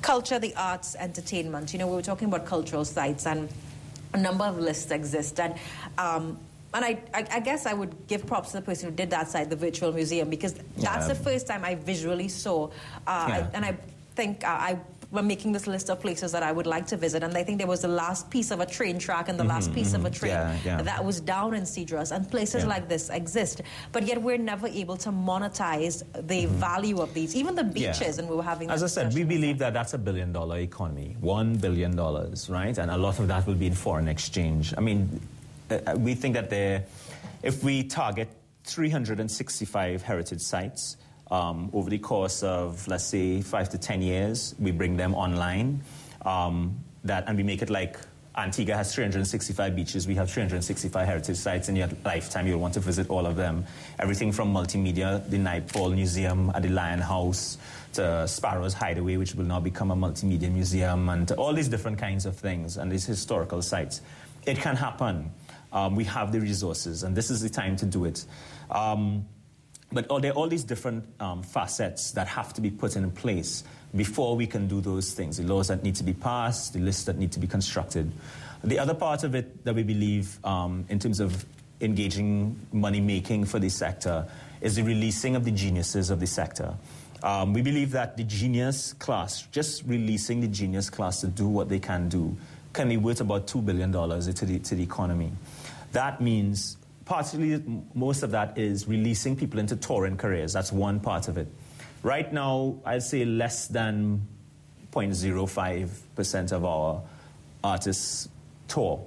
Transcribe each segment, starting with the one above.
culture, the arts, entertainment. We were talking about cultural sites, and a number of lists exist. And I guess I would give props to the person who did that site, the virtual museum, because that's the first time I visually saw. And I think we're making this list of places that I would like to visit, and I think there was the last piece of a train track and the last piece of a train that was down in Cedros, and places like this exist, but yet we're never able to monetize the value of these, even the beaches, and we were having as I said, we believe that that's $1 billion economy, $1 billion, right? And a lot of that will be in foreign exchange. I mean, we think that if we target 365 heritage sites, over the course of, let's say, 5 to 10 years, we bring them online, and we make it like Antigua has 365 beaches. We have 365 heritage sites. In your lifetime, you'll want to visit all of them. Everything from multimedia, the Nightfall Museum at the Lion House, to Sparrow's Hideaway, which will now become a multimedia museum, and all these different kinds of things, and these historical sites. It can happen. We have the resources, and this is the time to do it. But there are all these different facets that have to be put in place before we can do those things. The laws that need to be passed, the lists that need to be constructed. The other part of it that we believe in terms of engaging money-making for the sector is the releasing of the geniuses of the sector. We believe that the genius class, just releasing the genius class to do what they can do, can be worth about $2 billion to the economy. That means partially, most of that is releasing people into touring careers. That's one part of it. Right now, I'd say less than 0.05% of our artists tour,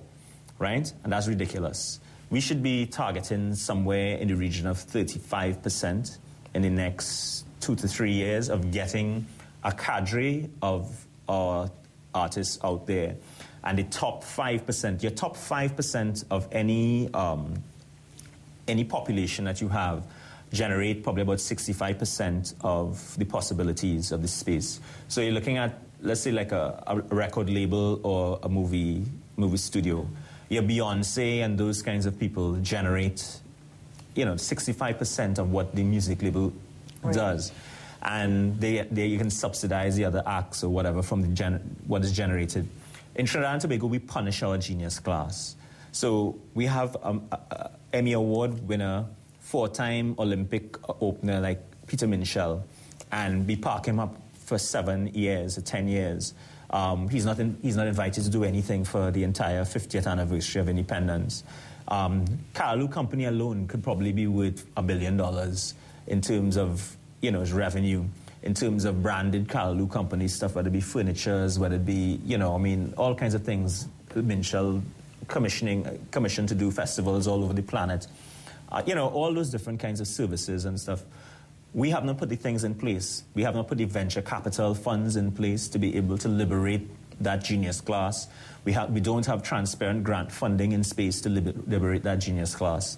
right? And that's ridiculous. We should be targeting somewhere in the region of 35% in the next 2 to 3 years of getting a cadre of our artists out there. And the top 5%, your top 5% of any population that you have generate probably about 65% of the possibilities of the space. So you're looking at, let's say, like a record label or a movie studio. Your Beyonce and those kinds of people generate, 65% of what the music label does. And you can subsidize the other acts or whatever from what is generated. In Trinidad and Tobago, we punish our genius class. So we have Emmy Award winner, 4-time Olympic opener like Peter Minshall, and we park him up for 7 years or 10 years. He's not invited to do anything for the entire 50th anniversary of independence. Carlu Company alone could probably be worth $1 billion in terms of his revenue, in terms of branded Carlu Company stuff, whether it be furnitures, whether it be all kinds of things. Minshall commissioned to do festivals all over the planet. All those different kinds of services and stuff. We have not put the things in place. We have not put the venture capital funds in place to be able to liberate that genius class. We don't have transparent grant funding in space to liberate that genius class.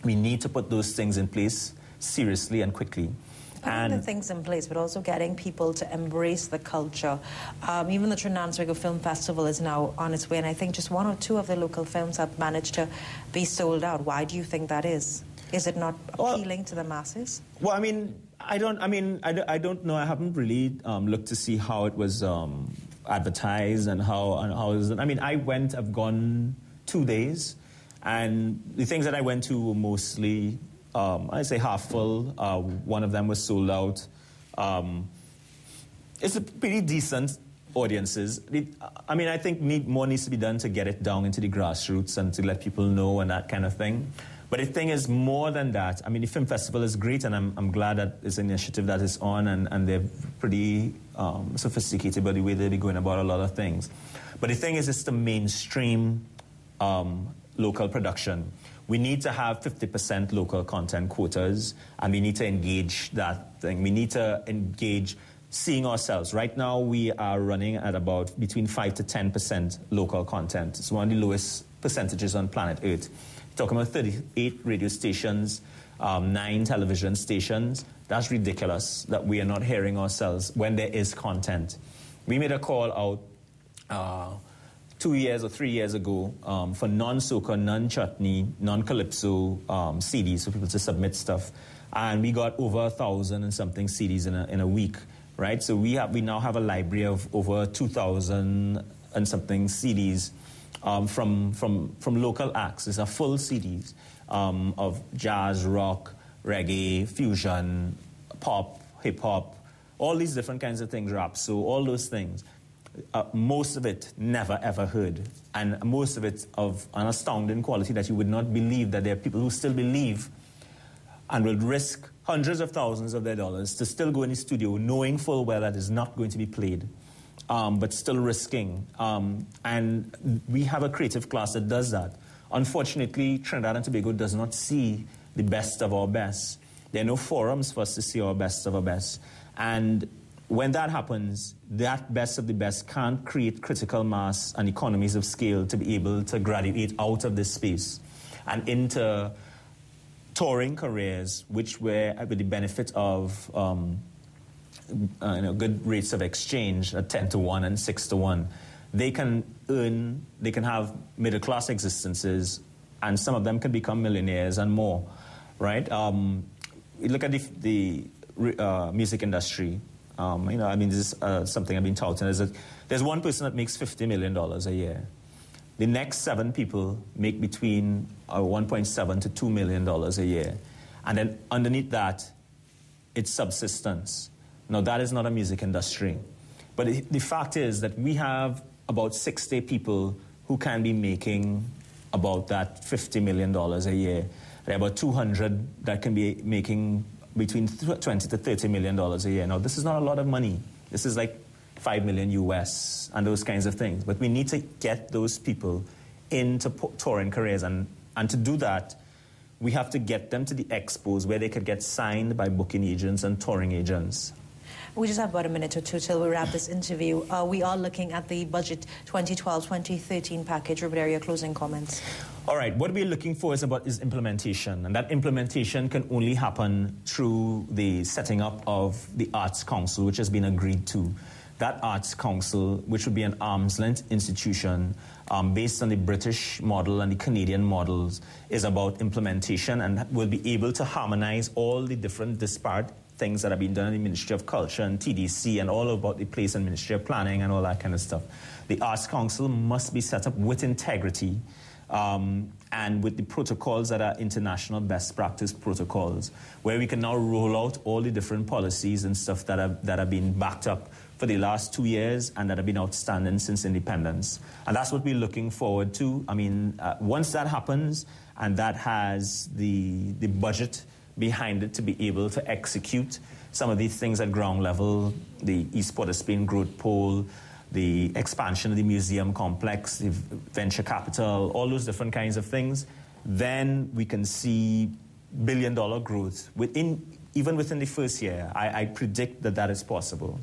We need to put those things in place seriously and quickly. Putting the things in place, but also getting people to embrace the culture. Even the Trinidad and Tobago Film Festival is now on its way, and I think just 1 or 2 of the local films have managed to be sold out. Why do you think that is? Is it not appealing to the masses? Well, I don't know. I haven't really looked to see how it was advertised and how is it. I've gone 2 days, and the things that I went to were mostly I'd say half full. One of them was sold out. It's a pretty decent audiences. I think more needs to be done to get it down into the grassroots and to let people know and that kind of thing. But the thing is more than that. The film festival is great, and I'm glad that it's an initiative that is on, and they're pretty sophisticated by the way they're going about a lot of things. But the thing is, it's the mainstream local production. We need to have 50% local content quotas, and we need to engage that thing. We need to engage seeing ourselves. Right now, we are running at about between 5 to 10% local content. It's one of the lowest percentages on planet Earth. We're talking about 38 radio stations, 9 television stations. That's ridiculous that we are not hearing ourselves when there is content. We made a call out 2 years or 3 years ago for non-soca, non-chutney, non-calypso CDs for people to submit stuff. And we got over 1,000 and something CDs in a week. right? So we now have a library of over 2,000 and something CDs from local acts. These are full CDs of jazz, rock, reggae, fusion, pop, hip-hop, all these different kinds of things, rap. So all those things, most of it never ever heard. And most of it of an astounding quality that you would not believe that there are people who still believe and will risk hundreds of thousands of their dollars to still go in the studio knowing full well that it's not going to be played, but still risking. And we have a creative class that does that. Unfortunately, Trinidad and Tobago does not see the best of our best. There are no forums for us to see our best of our best. And when that happens, that best of the best can't create critical mass and economies of scale to be able to graduate out of this space and into touring careers, which were with the benefit of good rates of exchange at 10 to 1 and 6 to 1. They can have middle-class existences, and some of them can become millionaires and more, right? You look at the music industry. This is something I've been touting. There's one person that makes $50 million a year. The next 7 people make between $1.7 to $2 million a year. And then underneath that, it's subsistence. Now, that is not a music industry. But the fact is that we have about 60 people who can be making about that $50 million a year. There are about 200 that can be making between $20 to $30 million a year. Now, this is not a lot of money. This is like 5 million US and those kinds of things. But we need to get those people into touring careers. And to do that, we have to get them to the expos where they could get signed by booking agents and touring agents. We just have about a minute or two till we wrap this interview. We are looking at the budget 2012-2013 package. Rubadiri, your closing comments. All right, what we're looking for is implementation. And that implementation can only happen through the setting up of the Arts Council, which has been agreed to. That Arts Council, which would be an arm's-length institution based on the British model and the Canadian models, is about implementation and will be able to harmonize all the different disparate things that have been done in the Ministry of Culture and TDC and all about the place and Ministry of Planning and all that kind of stuff. The Arts Council must be set up with integrity and with the protocols that are international best practice protocols, where we can now roll out all the different policies and stuff that have been backed up for the last 2 years and that have been outstanding since independence. And that's what we're looking forward to. I mean, once that happens and that has the budget behind it to be able to execute some of these things at ground level, the East Port of Spain growth pole, the expansion of the museum complex, the venture capital, all those different kinds of things, then we can see billion-dollar growth even within the first year. I predict that is possible.